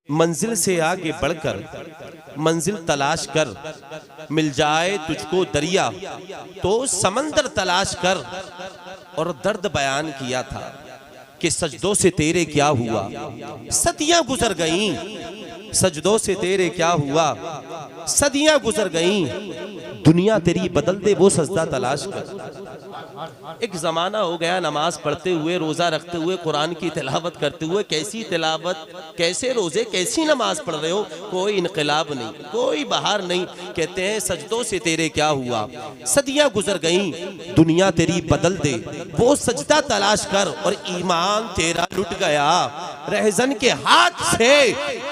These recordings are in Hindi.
मंजिल से आगे बढ़कर मंजिल तलाश कर, मिल जाए तुझको दरिया तो समंदर तलाश कर। और दर्द बयान किया था कि सजदों से तेरे क्या हुआ, सदियां गुजर गईं। सजदों से तेरे क्या हुआ, सदियां गुजर गईं। दुनिया तेरी बदल दे वो सजदा तलाश कर। एक जमाना हो गया नमाज पढ़ते हुए, रोजा रखते हुए, कुरान की तिलावत करते हुए। कैसी तिलावत, कैसे रोजे, कैसी नमाज पढ़ रहे हो, कोई इनकलाब नहीं, कोई बहार नहीं। कहते हैं सजदों से तेरे क्या हुआ, सदियां गुजर गईं। दुनिया तेरी बदल दे वो सजदा तलाश कर। और ईमान तेरा लुट गया रहजन के हाथ से,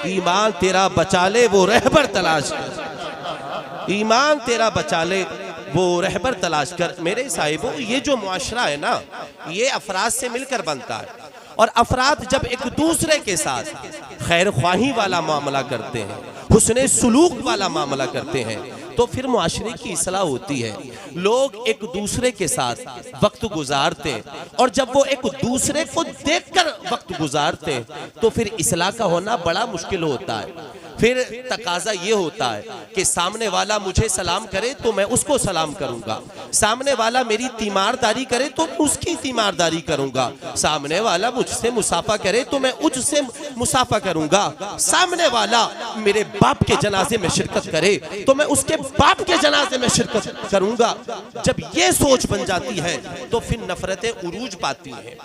ईमान तेरा बचा ले वो रहबर तलाश कर। ईमान तेरा बचा ले वो रहबर तलाश कर। मेरे साहिबों, ये जो मुआशरा है ना, ये अफराद से मिलकर बनता है। और अफराद जब एक दूसरे के साथ खैर ख्वाही वाला मामला करते हैं, हुस्ने सुलूक वाला मामला करते हैं, तो फिर मुआशरे की इस्लाह होती है। लोग एक दूसरे के साथ वक्त गुजारते हैं, और जब वो एक दूसरे को देखकर वक्त गुजारते हैं तो फिर इस्लाह का होना बड़ा मुश्किल होता है। फिर तकाजा ये होता है कि सामने वाला मुझे सलाम करे तो मैं उसको सलाम करूंगा, सामने वाला मेरी तीमारदारी करे तो उसकी तीमारदारी करूंगा, सामने वाला मुझसे मुसाफा करे तो मैं उससे मुसाफा करूंगा, सामने वाला मेरे बाप के जनाजे में शिरकत करे तो मैं उसके बाप के जनाजे में शिरकत करूंगा। जब ये सोच बन जाती है तो फिर नफरतें उरूज पाती हैं,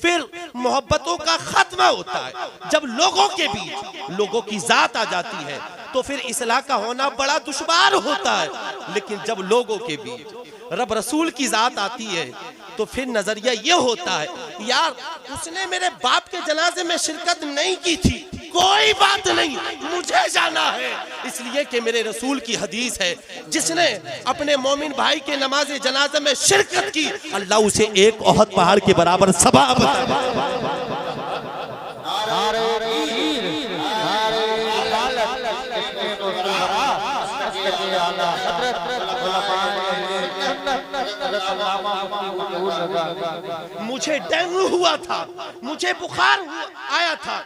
फिर मोहब्बतों का खात्मा होता है। जब लोगों के बीच लोगों की जात आ जाती है तो फिर इस्लाह का होना बड़ा दुश्वार होता है। लेकिन जब लोगों के बीच रब रसूल की जात आती है तो फिर नजरिया ये होता है, यार उसने मेरे बाप के जनाजे में शिरकत नहीं की थी, कोई बात नहीं, मुझे जाना है। इसलिए कि मेरे रसूल की हदीस है, जिसने अपने मोमिन भाई के नमाज जनाजे में शिरकत की, अल्लाह उसे एक ओहद पहाड़ के बराबर सवाब मुझे डेंगू हुआ था, मुझे बुखार आया था,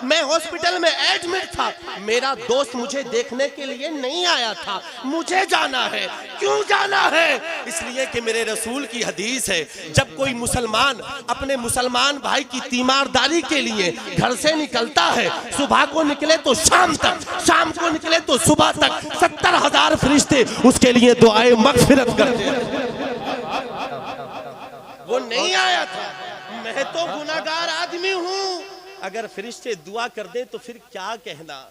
मैं हॉस्पिटल में एडमिट था, मेरा दोस्त मुझे देखने के लिए नहीं आया था, मुझे जाना है। क्यों जाना है? इसलिए कि मेरे रसूल की हदीस है, जब कोई मुसलमान अपने मुसलमान भाई की तीमारदारी के लिए घर से निकलता है, सुबह को निकले तो शाम तक, शाम को निकले तो सुबह तक, 70,000 फरिश्ते उसके लिए दुआए मगफिरत करते हैं। वो नहीं आया था, मैं तो गुनाहगार आदमी हूं, अगर फरिश्ते दुआ कर दे तो फिर क्या कहना।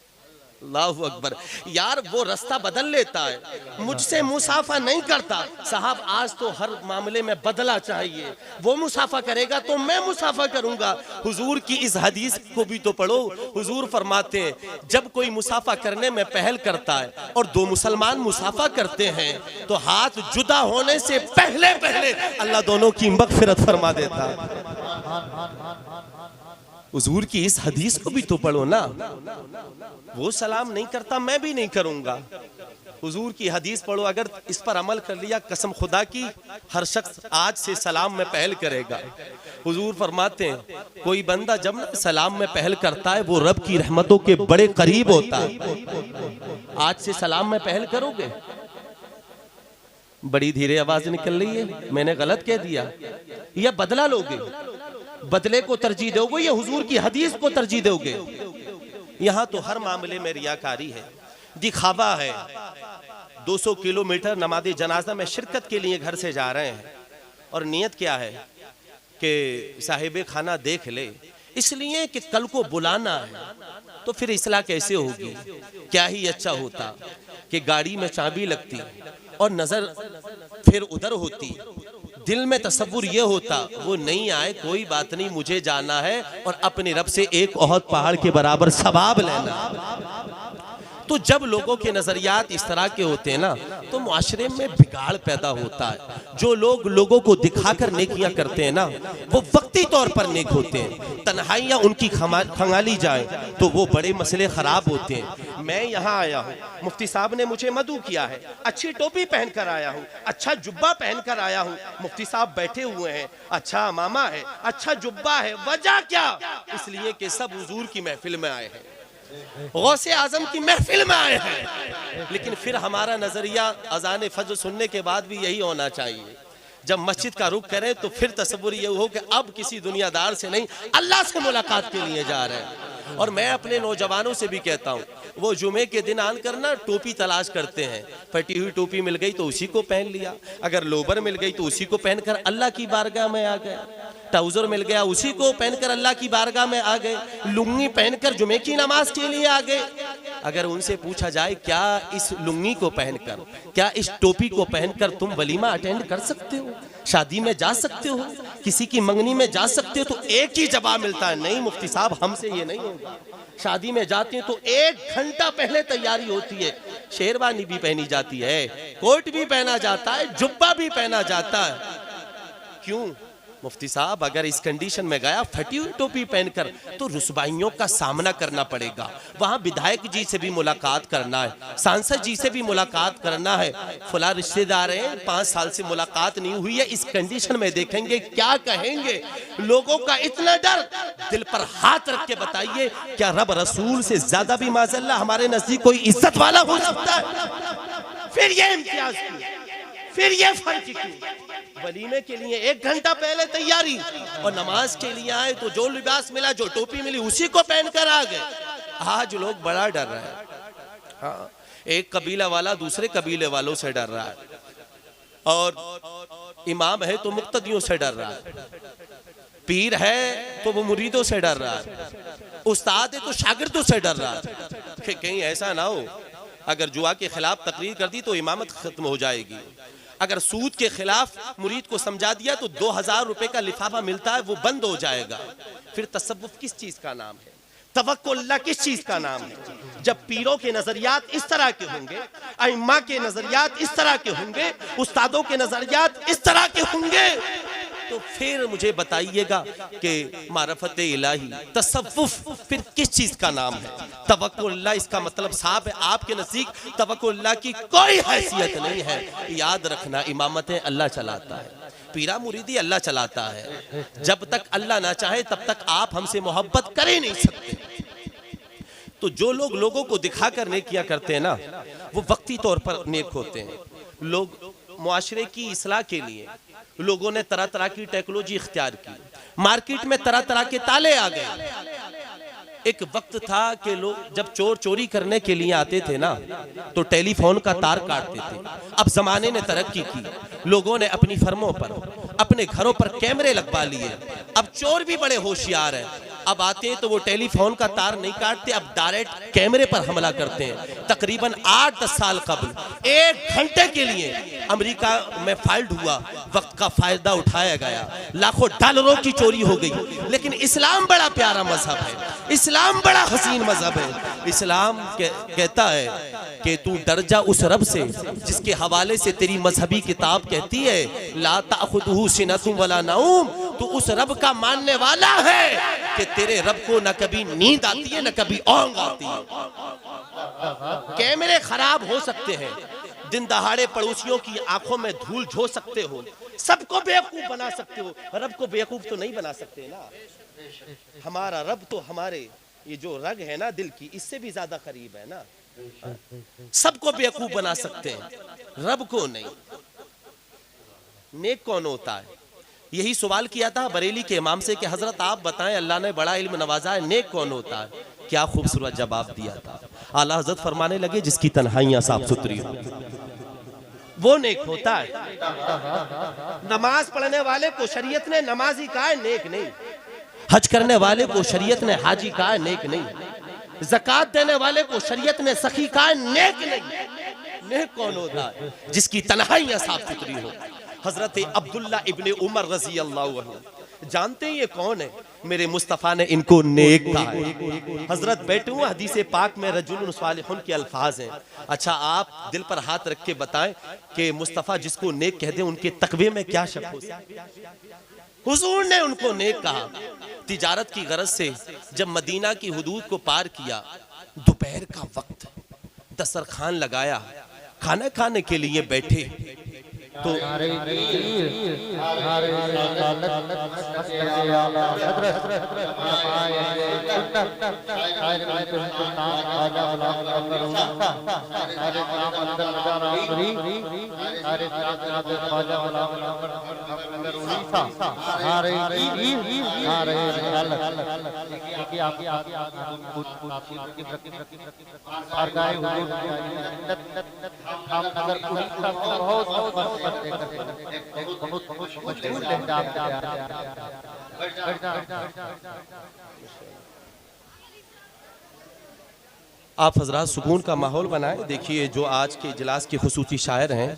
अल्लाहु अकबर। यार वो रास्ता बदल लेता है, मुझसे मुसाफा नहीं करता। साहब आज तो हर मामले में बदला चाहिए, वो मुसाफा करेगा तो मैं मुसाफा करूंगा। हुजूर की इस हदीस को भी तो पढ़ो, हुजूर फरमाते हैं जब कोई मुसाफा करने में पहल करता है और दो मुसलमान मुसाफा करते हैं तो हाथ जुदा होने से पहले पहले अल्लाह दोनों की मगफिरत फरमा देता है। हुजूर की इस हदीस को भी तो पढ़ो ना, वो सलाम नहीं करता, मैं भी नहीं करूंगा। हुजूर की हदीस पढ़ो, अगर इस पर अमल कर लिया, कसम खुदा की हर शख्स आज से सलाम में पहल करेगा। हुजूर फरमाते हैं कोई बंदा जब ना सलाम में पहल करता है वो रब की रहमतों के बड़े करीब होता है। आज से सलाम में पहल करोगे? बड़ी धीरे आवाज निकल रही है, मैंने गलत कह दिया? या बदला लोगे? बदले को तरजीह दोगे या हुजूर की हदीस को तरजीह दोगे? यहाँ तो हर मामले में रियाकारी है, दिखावा है। 200 किलोमीटर नमाज़े जनाजा में शिरकत के लिए घर से जा रहे हैं और नियत क्या है कि साहिब खाना देख ले, इसलिए कि कल को बुलाना है। तो फिर इस्लाह कैसे होगी? क्या ही अच्छा होता कि गाड़ी में चाबी लगती और नजर फिर उधर होती, दिल में तसव्वुर ये होता वो नहीं आए, कोई बात नहीं, मुझे जाना है और अपने रब से एक ओहद पहाड़ के बराबर सवाब लेना। तो जब लोगों के नजरियात इस तरह के होते हैं ना तो मुआशरे में बिगाड़ पैदा होता है। जो लोग लोगों को दिखाकर नेकियां करते हैं ना वो वक्ती तौर पर नेक होते हैं, तन्हाइयां उनकी खंगाली जाए तो वो बड़े मसले खराब होते हैं। मैं यहाँ आया हूँ, मुफ्ती साहब ने मुझे मदू किया है, अच्छी टोपी पहनकर आया हूँ, अच्छा जुब्बा पहनकर आया हूँ, मुफ्ती साहब बैठे हुए हैं, अच्छा मामा है, अच्छा जुब्बा है, वजह क्या? इसलिए कि सब हुजूर की महफिल में आए हैं, गौसे आजम की महफिल में आए हैं। लेकिन फिर हमारा नजरिया अजान फज्र सुनने के बाद भी यही होना चाहिए, जब मस्जिद का रुख करें तो फिर तसव्वुर ये हो कि अब किसी दुनियादार से नहीं, अल्लाह से मुलाकात के लिए जा रहे हैं। और मैं अपने नौजवानों से भी कहता हूँ, वो जुमे के दिन आकर ना टोपी तलाश करते हैं, फटी हुई टोपी मिल गई तो उसी को पहन लिया, अगर लोबर मिल गई तो उसी को पहनकर अल्लाह की बारगाह में आ गया, ट्राउजर मिल गया उसी को पहनकर अल्लाह की बारगाह में आ गए, लुंगी पहनकर जुमे की नमाज के लिए आ गए। अगर उनसे पूछा जाए क्या इस लुंगी को पहनकर, क्या इस टोपी को पहनकर तुम वलीमा अटेंड कर सकते हो, शादी में जा सकते हो, किसी की मंगनी में जा सकते हो, तो एक ही जवाब मिलता है, नहीं मुफ्ती साहब हमसे ये नहीं होगा। शादी में जाते हैं तो 1 घंटा पहले तैयारी होती है, शेरवानी भी पहनी जाती है, कोट भी पहना जाता है, जुब्बा भी पहना जाता है। क्यों मुफ्ती साहब, अगर इस कंडीशन में गया फटी हुई टोपी पहनकर तो रुसवाइयों का सामना करना पड़ेगा। वहां विधायक जी से भी मुलाकात करना है, सांसद जी से भी मुलाकात करना है, फला रिश्तेदार हैं 5 साल से मुलाकात नहीं हुई है, इस कंडीशन में देखेंगे क्या कहेंगे। लोगों का इतना डर, दिल पर हाथ रख के बताइए, क्या रब रसूल से ज्यादा भी माज़अल्लाह हमारे नजदीक कोई इज्जत वाला हो सकता है? फिर ये इम्तियाज क्यों, फिर ये फर्क क्यों? वलीमे के लिए 1 घंटा पहले तैयारी, और नमाज के लिए आए तो जो लिबास मिला, जो टोपी मिली उसी को पहनकर आ गए। आज लोग बड़ा डर रहे हैं। हाँ, एक कबीला वाला दूसरे कबीले वालों से डर रहा है, और इमाम है तो मुक्तदियों से डर रहा है, पीर है तो वो मुरीदों से डर रहा है, उस्ताद है तो शागिर्दों से डर रहा है कि कहीं ऐसा ना हो अगर जुआ के खिलाफ तकरीर कर दी तो इमामत खत्म हो जाएगी, अगर सूद के खिलाफ मुरीद को समझा दिया तो 2000 रुपए का लिफाफा मिलता है वो बंद हो जाएगा। फिर तसव्वुफ किस चीज का नाम है, तवक्कुल किस चीज का नाम है? जब पीरों के नजरियात इस तरह के होंगे, अइम्मा के नजरियात इस तरह के होंगे, उस्तादों के नजरियात इस तरह के होंगे, तो फिर मुझे बताइएगा कि मारफत इलाही तसव्वुफ फिर किस चीज का नाम है? तवक्कुल, इसका मतलब साफ है आपके नजदीक तवक्कुल की कोई हैसियत नहीं है। याद रखना, इमामतें अल्लाह चलाता है, पीरा मुरीदी अल्लाह चलाता है, जब तक अल्लाह ना चाहे तब तक आप हमसे मोहब्बत कर ही नहीं सकते। तो जो लोग लोगों को दिखा कर नेक किया करते हैं ना, वो वक्ती तौर पर नेक होते हैं। लोग मुआशरे की इस्लाह के लिए लोगों ने तरह तरह की टेक्नोलॉजी इख्तियार की, मार्केट में तरह तरह के ताले आ गए। एक वक्त था कि लोग जब चोर चोरी करने के लिए आते थे ना तो टेलीफोन का तार काटते थे। अब जमाने ने तरक्की की, लोगों ने अपनी फर्मों पर, अपने घरों पर कैमरे लगवा लिए। अब चोर भी बड़े होशियार हैं, अब आते हैं तो वो टेलीफोन का तार नहीं काटते, अब डायरेक्ट कैमरे पर हमला करते हैं। तकरीबन 8-10 साल कबल 1 घंटे के लिए अमेरिका में फाइल्ड हुआ, वक्त का फायदा उठाया गया, लाखों डॉलरों की चोरी हो गई। लेकिन इस्लाम बड़ा प्यारा मजहब है, इस्लाम बड़ा हसीन मजहब है। इस्लाम कहता है कि तू डर जा उस रब से जिसके हवाले से तेरी मजहबी किताब कहती है ला ताखुदुहु सिनतुम वला नौम, तू उस रब का मानने वाला है कि तेरे रब को न कभी नींद आती है न कभी ऊंघ आती है। कैमरे खराब हो सकते हैं, दिन दहाड़े पड़ोसियों की आंखों में धूल झोंक सकते हो, सबको बेवकूफ बना सकते हो, रब को बेवकूफ तो नहीं बना सकते ना। हमारा रब तो हमारे ये जो रग है ना दिल की, इससे भी ज्यादा करीब है ना। सबको बेवकूफ बना सकते हैं, रब को नहीं। नेक कौन होता है? यही सवाल किया था बरेली के इमाम से कि हजरत आप बताएं, अल्लाह ने बड़ा इल्म नवाजा है, नेक कौन होता है? क्या खूबसूरत जवाब दिया था। आला हजरत फरमाने लगे जिसकी तन्हाइयां साफ सुथरी हो वो नेक होता है। नमाज पढ़ने वाले को शरीयत ने नमाजी कहा है, नेक नहीं। हज करने वाले को शरीयत ने हाजी कहा है, नेक नहीं। ज़कात देने वाले को शरीयत ने सखी कहा है, नेक नहीं। नेक कौन होता है? जिसकी तन्हाइयां साफ सुथरी हो। हजरत अब्दुल्ला इब्ने उमर रजी अल्लाह अन्हु, जानते हैं ये कौन है? मेरे मुस्तफ़ा ने इनको नेक कहा है। हजरत बैठे हुए हदीस पाक में रजुलुन सालिहुन के अल्फाज हैं। अच्छा आप दिल पर हाथ रख के बताएं कि मुस्तफ़ा जिसको नेक कह दे उनके तकवे में क्या शक हो सकता है? हुजूर ने उनको नेक कहा। तिजारत की गरज से जब मदीना की हुदूद को पार किया, दोपहर का वक्त, दस्तरखान लगाया, खाना खाने के लिए बैठे तो आप हजरात सुकून का माहौल बनाएं। देखिए जो आज के इजलास के खुसूसी शायर हैं,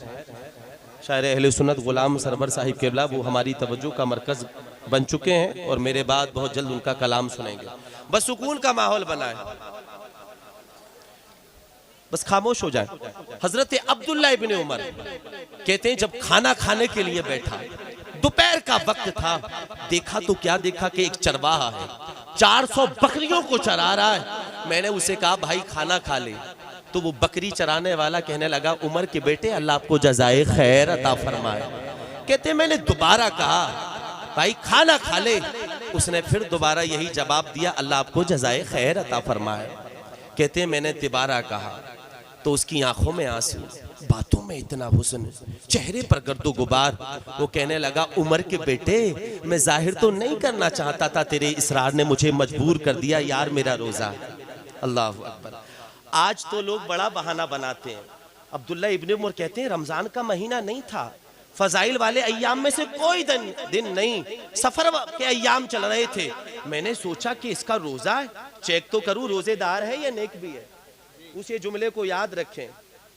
शायर अहले सुन्नत गुलाम सरवर साहिब केबला, वो हमारी तवज्जो का मरकज़ बन चुके हैं और मेरे बाद बहुत जल्द उनका कलाम सुनेंगे। बस सुकून का माहौल बनाएं, बस खामोश हो जाएं। हजरत अब्दुल्ला इब्ने उमर कहते हैं जब खाना खाने के लिए बैठा, दोपहर का वक्त था, देखा तो क्या देखा कि एक चरवाहा है 400 बकरियों को चरा रहा है। मैंने उसे कहा भाई खाना खा ले, तो वो बकरी चराने वाला कहने लगा उमर के बेटे अल्लाह आपको जज़ाए खैर अता फरमाए। कहते मैंने दोबारा कहा भाई खाना खा ले, उसने फिर दोबारा यही जवाब दिया अल्लाह आपको जज़ाए खैर अता फरमाए। कहते मैंने तिबारा कहा तो उसकी आंखों में आंसू, बातों में इतना हुस्न, चेहरे पर गर्दो गुबार। वो कहने लगा उमर के बेटे मैं जाहिर तो नहीं करना चाहता था, तेरे इसरार ने मुझे मजबूर कर दिया यार, मेरा रोजा है। अल्लाह अकबर। आज तो लोग बड़ा बहाना बनाते हैं। अब्दुल्ला इब्ने उमर कहते हैं रमजान का महीना नहीं था, फजाइल वाले अय्याम में से कोई दिन नहीं, सफर के अय्याम चल रहे थे। मैंने सोचा कि इसका रोजा है, चेक तो करूं रोजेदार है या नेक भी है। उस ये जुमले को याद रखें,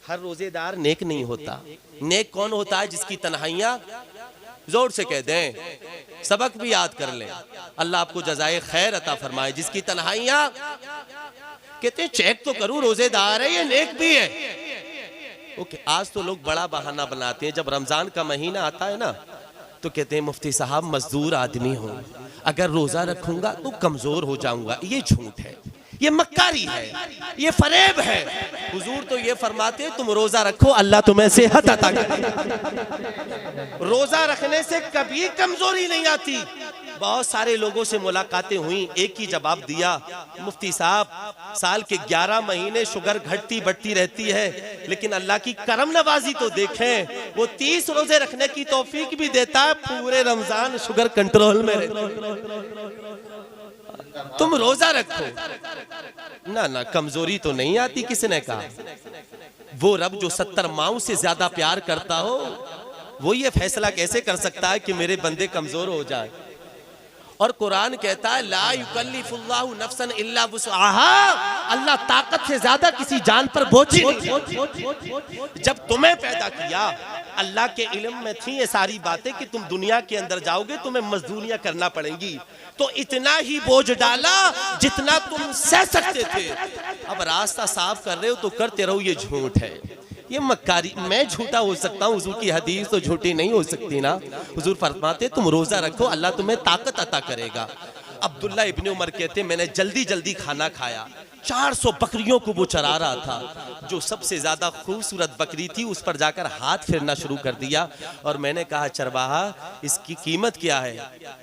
हर रोजेदार नेक नहीं होता। नेक कौन होता है जिसकी तन्हाइयां, जोर से कह दें, सबक भी याद कर लें, अल्लाह आपको जज़ाए खैर अता फरमाए, जिसकी तन्हाइयां। कहते चेक तो करूं रोजेदार है या नेक भी है। ओके, आज तो लोग बड़ा बहाना बनाते हैं, जब रमजान का महीना आता है ना तो कहते हैं मुफ्ती साहब मजदूर आदमी हूं, अगर रोजा रखूंगा तो कमजोर हो जाऊंगा। ये झूठ है, ये मक्कारी है, ये फरेब है। हुजूर तो ये फरमाते तुम रोजा रखो अल्लाह तुम्हें सेहत अता करे। रोजा रखने से कभी कमजोरी नहीं आती। बहुत सारे लोगों से मुलाकातें हुई, एक ही जवाब दिया मुफ्ती साहब साल के 11 महीने शुगर घटती बढ़ती रहती है, लेकिन अल्लाह की करम नवाजी तो देखें, वो 30 रोजे रखने की तौफीक भी देता है, पूरे रमजान शुगर कंट्रोल में रहती। तुम रोजा रखो ना ना, कमजोरी तो नहीं आती। किसने कहा? वो रब जो 70 माओं से ज्यादा प्यार करता हो, वो ये फैसला कैसे कर सकता है कि मेरे बंदे कमजोर हो जाए। और कुरान कहता है ला युकल्लिफुल्लाहु नफ्सन इल्ला वुसअहा, अल्लाह ताकत से ज्यादा किसी जान पर बोझी नहीं। जब तुम्हें पैदा किया अल्लाह के इल्म में थी ये सारी बातें कि तुम दुनिया के अंदर जाओगे, तुम्हें मजदूरियां करना पड़ेंगी, तो इतना ही बोझ डाला जितना तुम सह सकते थे। अब रास्ता साफ कर रहे हो तो करते रहो, ये झूठ है, ये मक्कारी। मैं झूठा हो सकता हूँ, हुजूर की हदीस तो झूठी नहीं हो सकती ना। हुजूर फरमाते तुम रोजा रखो अल्लाह तुम्हें ताकत अता करेगा। अब्दुल्ला इब्ने उमर कहते मैंने जल्दी जल्दी खाना खाया, 400 बकरियों को वो चरा रहा था। जो सबसे ज्यादा खूबसूरत बकरी थी उस पर जाकर हाथ फेरना शुरू कर दिया और मैंने कहा चरवाहा इसकी कीमत क्या है,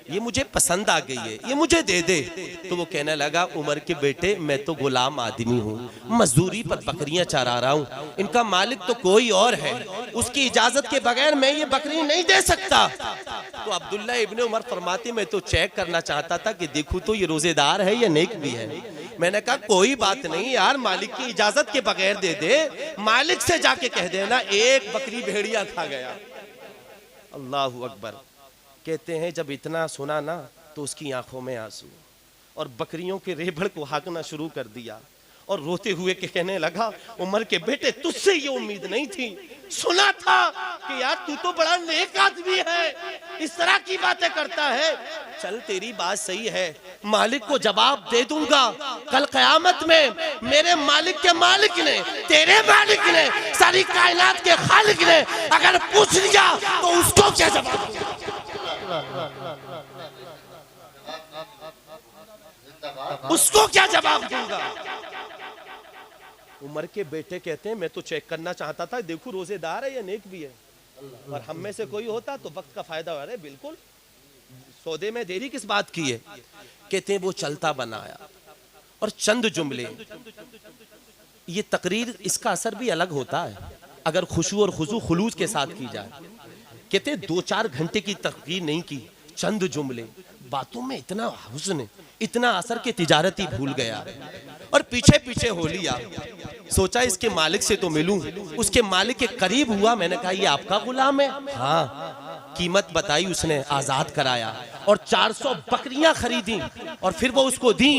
ये मुझे पसंद आ गई है, ये मुझे दे दे। तो वो कहने लगा उमर के बेटे मैं तो गुलाम आदमी हूँ, मजदूरी पर बकरियां चरा रहा हूँ, इनका मालिक तो कोई और है, उसकी इजाजत के बगैर मैं ये बकरी नहीं दे सकता। तो अब्दुल्ला इब्ने उमर फरमाते मैं तो चेक करना चाहता था कि देखूं तो ये रोजेदार है या नेक भी है। मैंने कहा कोई बात नहीं यार, मालिक की इजाजत के बगैर दे दे, मालिक से जाके कह देना एक बकरी भेड़िया खा गया। अल्लाहु अकबर। कहते हैं जब इतना सुना ना तो उसकी आंखों में आंसू और बकरियों के रेबड़ को हाँकना शुरू कर दिया और रोते हुए कहने लगा उमर के बेटे तुझसे ये उम्मीद नहीं थी, सुना था कि यार तू तो बड़ा नेक आदमी है, इस तरह की बातें करता है। चल तेरी बात सही है, मालिक को जवाब दे दूंगा कल कयामत में। मेरे मालिक के मालिक ने, तेरे मालिक ने, सारी कायनात के खालिक ने अगर पूछ लिया तो उसको क्या जवाब दूंगा? उसको क्या जवाब दूंगा? उमर के बेटे कहते हैं मैं तो चेक करना चाहता था, देखूं रोजेदार है या नेक भी है। और हम में से कोई होता तो वक्त का फायदा हो, अरे बिल्कुल सौदे में देरी किस बात की है। कहते हैं वो चलता बनाया और चंद जुमले, ये तकरीर इसका असर भी अलग होता है अगर खुशू और खुशू खुलूस के साथ की जाए। कहते 2-4 घंटे की तकरीर नहीं की, चंद जुमले, बातों में इतना हुस्न, इतना असर के तिजारती भूल गया और पीछे पीछे हो लिया। सोचा इसके मालिक से तो मिलूं, उसके मालिक के करीब हुआ, मैंने कहा ये आपका गुलाम है? हाँ। कीमत बताई उसने, आजाद कराया और 400 बकरियां खरीदी और फिर वो उसको दी।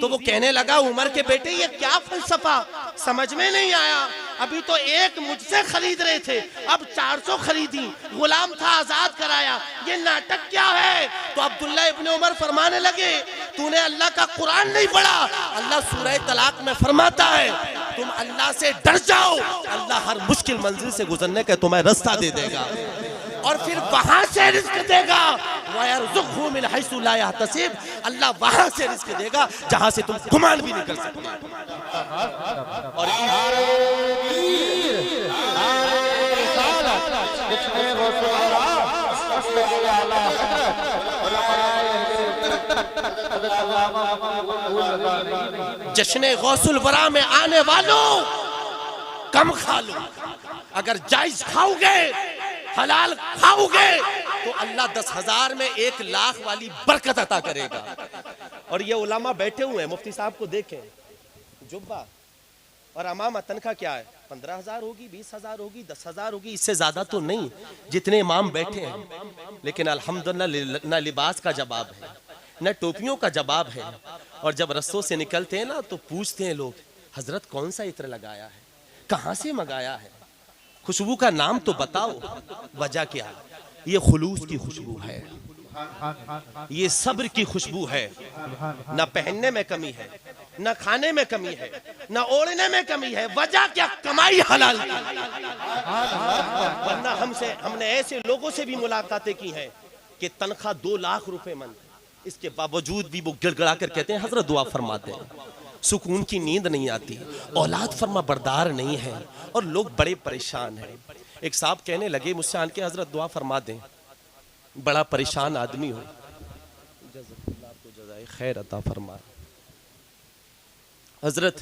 तो वो कहने लगा उमर के बेटे ये क्या फलसफा, समझ में नहीं आया, अभी तो एक मुझसे खरीद रहे थे, अब 400 खरीदी, गुलाम था आजाद कराया, ये नाटक क्या है? तो अब्दुल्ला इब्ने उमर फरमाने लगे तूने अल्लाह का कुरान नहीं पढ़ा? अल्लाह सूरह तलाक में फरमाता है तुम अल्लाह से डर जाओ, अल्लाह हर मुश्किल मंजिल से गुजरने का तुम्हें रास्ता दे देगा और फिर वहां से रिस्क देगा। वयरज़ुक़हु मिन हैसु ला यहतसिब, अल्लाह वहां से रिस्क देगा जहां से तुम गुमान भी नहीं कर सकते। और जश्न गौसुल वरा में आने वालों कम खा लो, अगर जायज खाओगे, हलाल खाओगे तो अल्लाह 10,000 में 1,00,000 वाली बरकत अता करेगा। और ये उलमा बैठे हुए हैं, मुफ्ती साहब को देखें, जुब्बा और अमामा तनख्वाह क्या है? 15,000 होगी, 20,000 होगी, 10,000 होगी, इससे ज्यादा तो नहीं जितने इमाम बैठे हैं। लेकिन अल्हम्दुलिल्लाह न लिबास का जवाब है, न टोपियों का जवाब है। और जब रस्तों से निकलते हैं ना तो पूछते हैं लोग हजरत कौन सा इत्र लगाया है, कहाँ से मंगाया है, खुशबू का नाम तो बताओ। वजह क्या? ये खुलूस की खुशबू है, ये सब्र की खुशबू है। ना पहनने में कमी है, ना खाने में कमी है, ना ओढ़ने में कमी है। वजह क्या? कमाई हलाल की। वरना हमने ऐसे लोगों से भी मुलाकातें की हैं कि तनख्वाह 2 लाख रुपए मन, इसके बावजूद भी वो गिड़गिड़ा कर कहते हैं हजरत दुआ फरमाते हैं, सुकून की नींद नहीं आती, औलाद फरमा बरदार नहीं है और लोग बड़े परेशान हैं। एक साहब कहने लगे मुझसे आन के हजरत दुआ फरमा दें, बड़ा परेशान आदमी हो, आपको जज़ाए खैर अता फरमा। हजरत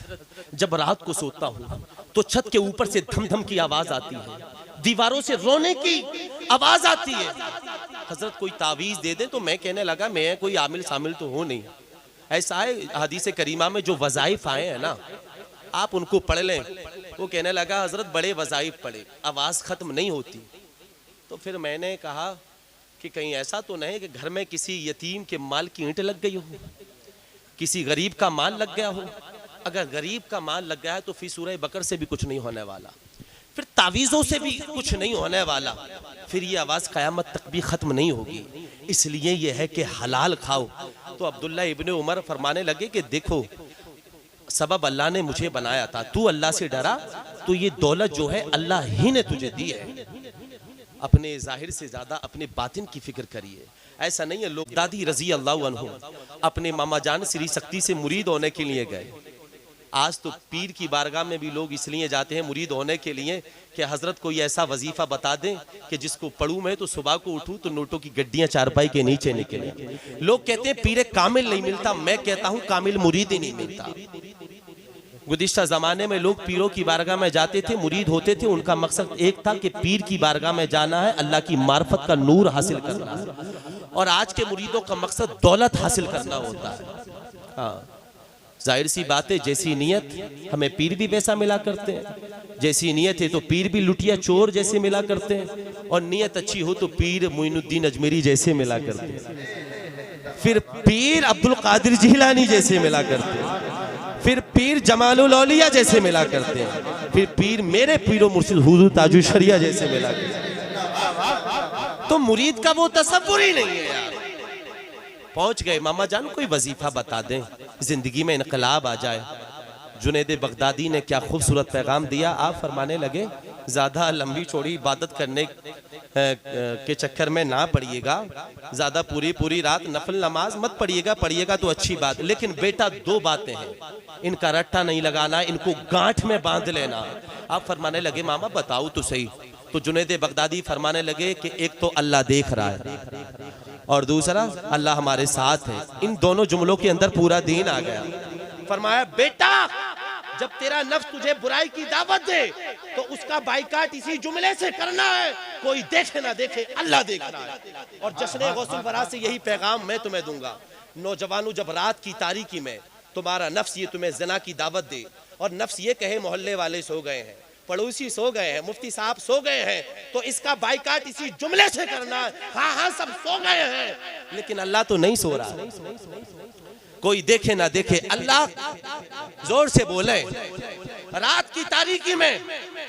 जब रात को सोता हूँ तो छत के ऊपर से धम धम की आवाज आती है, दीवारों से रोने की आवाज आती है, हजरत कोई तावीज दे दे। तो मैं कहने लगा मैं कोई आमिल शामिल तो हो नहीं, ऐसा है हदीस करीमा में जो वज़ाइफ आए हैं ना आप उनको पढ़ लें। वो कहने लगा हजरत बड़े वज़ाइफ पढ़े, आवाज़ ख़त्म नहीं होती। तो फिर मैंने कहा कि कहीं ऐसा तो नहीं कि घर में किसी यतीम के माल की ईंट लग गई हो, किसी गरीब का माल लग गया हो। अगर गरीब का माल लग गया है तो फिर सूरह बकर से भी कुछ नहीं होने वाला, फिर तावीज़ों से भी कुछ नहीं होने वाला, फिर ये आवाज़ क़यामत तक भी ख़त्म नहीं होगी। इसलिए ये है कि हलाल खाओ। तो अब्दुल्ला इब्ने उमर फरमाने लगे कि देखो सबब अल्लाह ने मुझे बनाया था, तू अल्लाह से डरा तो ये दौलत जो है अल्लाह ही ने तुझे दी है। अपने जाहिर से ज्यादा अपने बातिन की फिक्र करिए। ऐसा नहीं है लोग दादी रजी अल्लाह अन्हु अपने मामा जान श्री शक्ति से मुरीद होने के लिए गए, आज तो पीर की बारगाह में भी लोग इसलिए जाते हैं मुरीद होने के लिए कि हजरत कोई ऐसा वजीफा बता दें कि जिसको पढ़ूं मैं तो सुबह को उठूं तो नोटों की गड्डियां चारपाई के नीचे निकले। लोग कहते हैं पीर कामिल नहीं मिलता, मैं कहता हूं कामिल मुरीद ही नहीं मिलता। गुज़िश्ता ज़माने में लोग पीरों की बारगाह में जाते थे, मुरीद होते थे, उनका मकसद एक था कि पीर की बारगाह में जाना है, अल्लाह की मार्फत का नूर हासिल करना है। और आज के मुरीदों का मकसद दौलत हासिल करना होता है। हाँ, जाहिर सी बात है, जैसी नीयत हमें पीर भी वैसा मिला करते हैं, जैसी नीयत है तो पीर भी लुटिया चोर जैसे मिला करते हैं, और नीयत अच्छी हो तो पीर मोइनुद्दीन अजमेरी जैसे मिला करते हैं, फिर पीर अब्दुल कादिर जिलानी जैसे मिला करते हैं, फिर पीर जमालुल औलिया जैसे मिला करते हैं, फिर पीर मेरे पीरो मुर्शिद हुजूर ताजुल शरिया जैसे मिला करते हैं। तो मुरीद का वो तसव्वुर ही नहीं है यार। पहुंच गए मामा जान कोई वजीफा बता दें जिंदगी में इनकलाब आ जाए। जुनैद बगदादी ने क्या खूबसूरत पैगाम दिया। आप फरमाने लगे ज़्यादा लंबी चौड़ी इबादत करने के चक्कर में ना पड़िएगा, ज़्यादा पूरी रात नफल नमाज मत पढ़िएगा, पढ़िएगा तो अच्छी बात, लेकिन बेटा 2 बातें हैं, इनका रट्टा नहीं लगाना, इनको गांठ में बांध लेना। आप फरमाने लगे मामा बताओ तो सही। तो जुनैद बगदादी फरमाने लगे कि एक तो अल्लाह देख रहा है और दूसरा अल्लाह हमारे साथ है। इन दोनों जुमलों के अंदर पूरा दीन आ गया। फरमाया बेटा जब तेरा नफ्स तुझे बुराई की दावत दे तो उसका बाइकाट इसी जुमले से करना है, कोई देखे ना देखे अल्लाह देख रहा है। और जश्न गौसुल वरा से यही पैगाम मैं तुम्हें दूंगा, नौजवानों जब रात की तारीकी में तुम्हारा नफ्स ये तुम्हें ज़िना की दावत दे और नफ्स ये कहे मोहल्ले वाले सो गए हैं, पड़ोसी सो गए हैं, मुफ्ती साहब सो गए हैं, तो इसका बाइकाट इसी जुमले से करना है। हाँ हाँ सब सो गए हैं लेकिन अल्लाह तो नहीं सो रहा, कोई देखे ना देखे अल्लाह। जोर से बोले रात की तारीकी में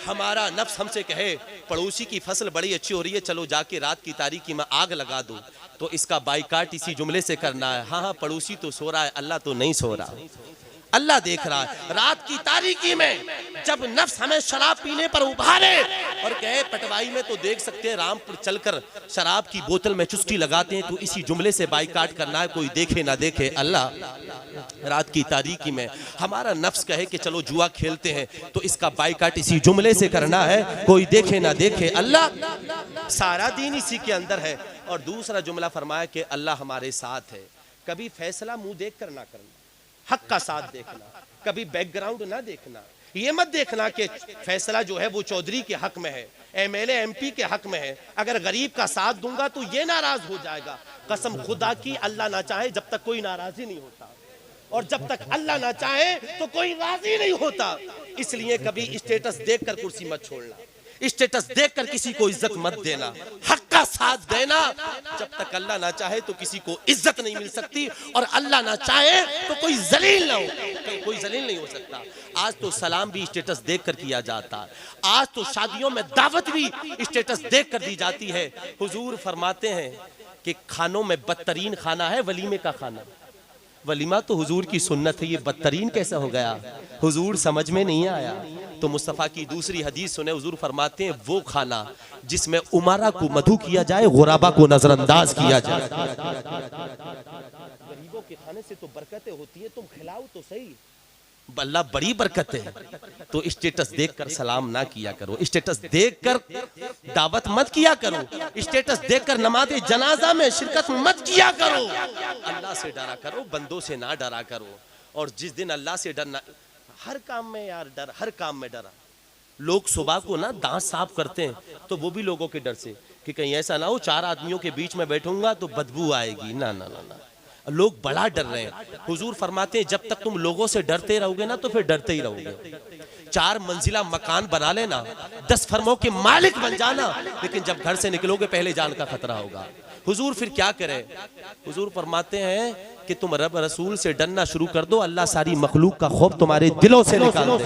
हमारा नफ्स हमसे कहे पड़ोसी की फसल बड़ी अच्छी हो रही है, चलो जाके रात की तारीकी में आग लगा दो, तो इसका बाइकाट इसी जुमले से करना है। हाँ हाँ पड़ोसी तो सो रहा है, अल्लाह तो नहीं सो रहा, अल्लाह देख रहा है। रात की तारीकी में जब नफ्स हमें शराब पीने पर उभारे और कहे पटवाई में तो देख सकते हैं रामपुर चलकर शराब की बोतल में चुस्की लगाते हैं, तो इसी जुमले से बाइकाट करना है, कोई देखे ना देखे अल्लाह। रात की तारीकी में हमारा नफ्स कहे कि चलो जुआ खेलते हैं, तो इसका बाइकाट इसी जुमले से करना है, कोई देखे ना देखे अल्लाह। सारा दीन इसी के अंदर है। और दूसरा जुमला फरमाया कि अल्लाह हमारे साथ है। कभी फैसला मुंह देख कर ना करना, हक का साथ देखना, कभी बैकग्राउंड ना देखना। ये मत देखना कि फैसला जो है वो चौधरी के हक में है, एमएलए एमपी के हक में है, अगर गरीब का साथ दूंगा तो ये नाराज हो जाएगा। कसम खुदा की अल्लाह ना चाहे जब तक कोई नाराजी नहीं होता, और जब तक अल्लाह ना चाहे तो कोई राजी नहीं होता। इसलिए कभी स्टेटस देखकर कुर्सी मत छोड़ना, स्टेटस देखकर किसी को इज्जत मत देना, हक का साथ देना। जब तक अल्लाह ना चाहे तो किसी को इज्जत नहीं मिल सकती, और अल्लाह ना चाहे तो कोई जलील ना हो, कोई जलील नहीं हो सकता। आज तो सलाम भी स्टेटस देखकर किया जाता है, आज तो शादियों में दावत भी स्टेटस देखकर दी जाती है। हुजूर फरमाते हैं कि खानों में बदतरीन खाना है वलीमे का खाना। वलीमा तो हुजूर की सुन्नत है, ये बदतरीन कैसा हो गया, हुजूर समझ में नहीं आया। तो मुस्तफ़ा की दूसरी हदीस सुने, हुजूर फरमाते हैं वो खाना जिसमें उमारा को मधु किया जाए, गुराबा को नजरअंदाज किया जाए। गरीबों के खाने से तो बरकतें होती है, तुम खिलाओ तो सही, अल्लाह बड़ी बरकत है। तो स्टेटस देखकर सलाम ना किया करो, स्टेटस देखकर दावत मत किया करो, स्टेटस देखकर नमाज जनाजा में शिरकत मत किया करो। अल्लाह से डरा करो, बंदों से ना डरा करो। और जिस दिन अल्लाह से डरना, हर काम में यार डर, हर काम में डरा। लोग सुबह को ना दांत साफ करते हैं तो वो भी लोगों के डर से कि कहीं ऐसा ना हो 4 आदमियों के बीच में बैठूंगा तो बदबू आएगी, ना ना ना ना। लोग बड़ा डर रहे हैं। हुजूर फरमाते हैं जब तक तुम लोगों से डरते रहोगे ना तो फिर डरते ही रहोगे। 4 मंजिला मकान बना लेना, 10 फर्मों के मालिक बन जाना, लेकिन जब घर से निकलोगे पहले जान का खतरा होगा। हुजूर फिर क्या करें? हुजूर फरमाते हैं कि तुम रब रसूल से डरना शुरू कर दो, अल्लाह सारी मखलूक का खौफ तुम्हारे दिलों से निकाल दे।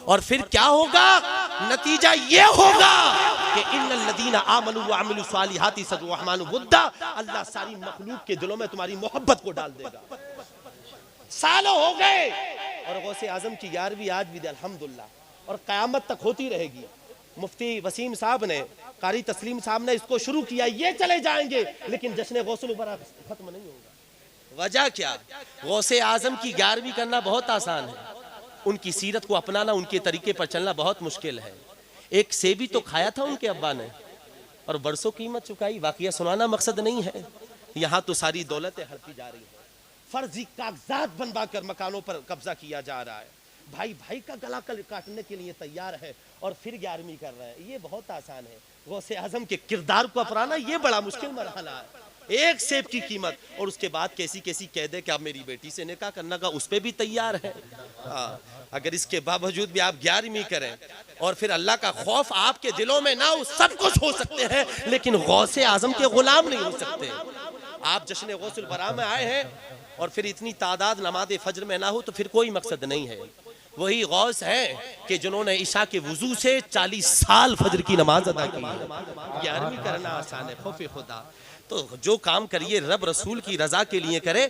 और फिर क्या होगा? नतीजा ये होगा कि इन्नल लदीना आमनू व अमिलु सालिहाति सदुर्रहमानु वुद्दा, अल्लाह सारी मखलूक के दिलों में तुम्हारी मोहब्बत को डाल देगा। सालों हो गए और गौसे आजम की 11वीं आज भी अल्हम्दुलिल्लाह, और क़यामत तक होती रहेगी। मुफ्ती वसीम साहब ने, कारी तस्लीम साहब ने इसको शुरू किया, ये चले जाएंगे लेकिन जश्न गौसुल वरा खत्म नहीं होगा। वजह क्या? गौसे आजम की 11वीं करना बहुत आसान है, उनकी सीरत को अपनाना, उनके तरीके पर चलना बहुत मुश्किल है। एक सेबी तो खाया था उनके अब्बा ने और बरसों कीमत चुकाई। वाकया सुनाना मकसद नहीं है, यहाँ तो सारी दौलतें हड़पी जा रही है, फर्जी कागजात बनवा कर मकानों पर कब्जा किया जा रहा है, भाई भाई का गला काटने के लिए तैयार है और फिर 11वीं कर रहे हैं। ये बहुत आसान है, गौसे आजम के किरदार को अपनाना ये बड़ा मुश्किल मरहला है। एक सेब की कीमत, और उसके बाद कैसी कैसी कह दे कि आप मेरी बेटी से निकाह करने का उस पर भी तैयार है। अगर इसके बावजूद भी आप 11वीं करें और फिर अल्लाह का खौफ आपके दिलों में ना हो, सब कुछ हो सकते हैं लेकिन गौसे आजम के गुलाम नहीं हो सकते। आप जश्न गौसुल वरा में आए हैं और फिर इतनी तादाद नमाज फज्र में ना हो तो फिर कोई मकसद नहीं है। वही गौस है कि जिन्होंने ईशा के वुजू से 40 साल फज्र की नमाज अदा की। 11वीं करना आसान है, खौफ खुदा। तो जो काम करिए रब रसूल की रजा के लिए करे,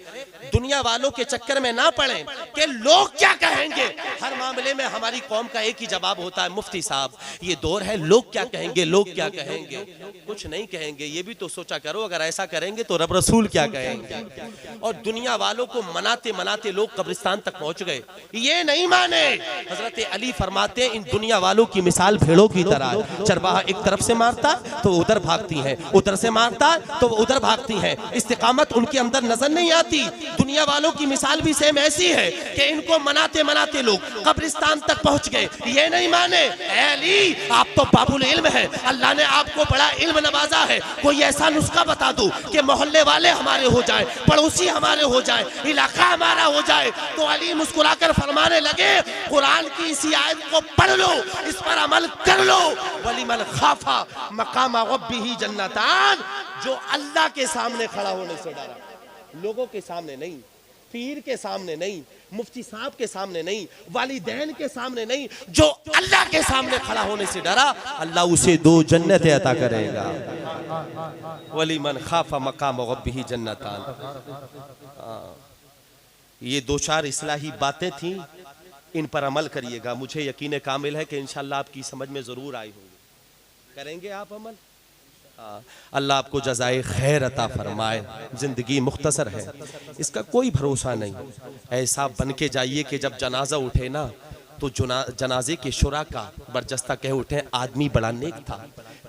दुनिया वालों के चक्कर में ना पड़े कि लोग क्या कहेंगे। हर मामले में हमारी कौम का एक ही जवाब होता है, मुफ्ती साहब ये दौर है लोग क्या कहेंगे, लोग क्या कहेंगे। कुछ नहीं कहेंगे, ये भी तो सोचा करो, अगर ऐसा करेंगे तो रब रसूल क्या कहेंगे। और दुनिया वालों को मनाते मनाते लोग कब्रिस्तान तक पहुंच गए, ये नहीं माने। हजरत अली फरमाते इन दुनिया वालों की मिसाल भेड़ों की तरह, चरवाहा एक तरफ से मारता तो उधर भागती है, उधर से मारता तो वो उधर भागती हैं, इस्तिकामत उनके अंदर नजर नहीं आती। दुनिया वालों की मिसाल भी सेम ऐसी है कि इनको मनाते मनाते लोग कब्रिस्तान तक पहुंच गए, ये नहीं माने। अली आप तो बाबुल इल्म है, अल्लाह ने आपको बड़ा इल्म नवाजा है, कोई ऐसा नुस्खा बता दो कि मोहल्ले वाले हमारे हो जाए, पड़ोसी हमारे हो जाए, इलाका हमारा हो जाए। तो अली मुस्कुराकर फरमाने लगे कुरान की इसी आयत को पढ़ लो, इस पर अमल कर लो। वलिमन खाफा मकाम रब्बिही जन्नतान, जो अल्लाह के सामने खड़ा होने से डरा, लोगों के सामने नहीं, पीर के सामने नहीं, मुफ्ती साहब के सामने नहीं, वालिदैन के सामने नहीं, जो अल्लाह के सामने खड़ा होने से डरा, अल्लाह उसे 2 जन्नतें अता करेगा। वलिमन खाफा मकाम रब्बिही जन्नतान। ये 2-4 इस्लाही बातें थी, इन पर अमल करिएगा। मुझे यकीन कामिल है कि इंशाअल्लाह आपकी समझ में जरूर आई होगी। करेंगे आप अमल? अल्लाह आपको जज़ाए खैर अता फरमाए। जिंदगी मुख्तसर है, इसका कोई भरोसा नहीं। ऐसा बन के जाइए कि जब जनाजा उठे ना तो जनाजे के शुरा का बरजस्ता कह उठे आदमी बड़ा नेक था,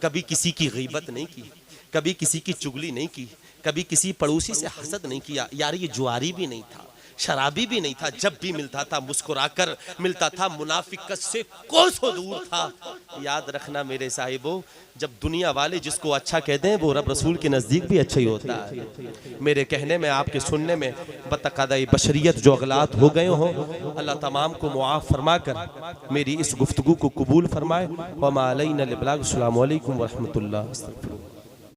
कभी किसी की गीबत नहीं की, कभी किसी की चुगली नहीं की, कभी किसी पड़ोसी से हसद नहीं किया। यार ये जुआरी भी नहीं था, शराबी भी नहीं था, जब भी मिलता था मुस्कुराकर मिलता था, मुनाफिकत से कोसों दूर था। याद रखना मेरे साहिबो, जब दुनिया वाले जिसको अच्छा कहते हैं वो रब रसूल के नज़दीक भी अच्छा ही होता है। मेरे कहने में आपके सुनने में बतक़ादा बशरियत जो अगलात हो गए हों, अल्लाह तमाम को मुआफ़ फरमा कर मेरी इस गुफ्तगू को कबूल फरमाए। व मा अलैना इल्ला अल बलाग। अस्सलामु अलैकुम व रहमतुल्लाह।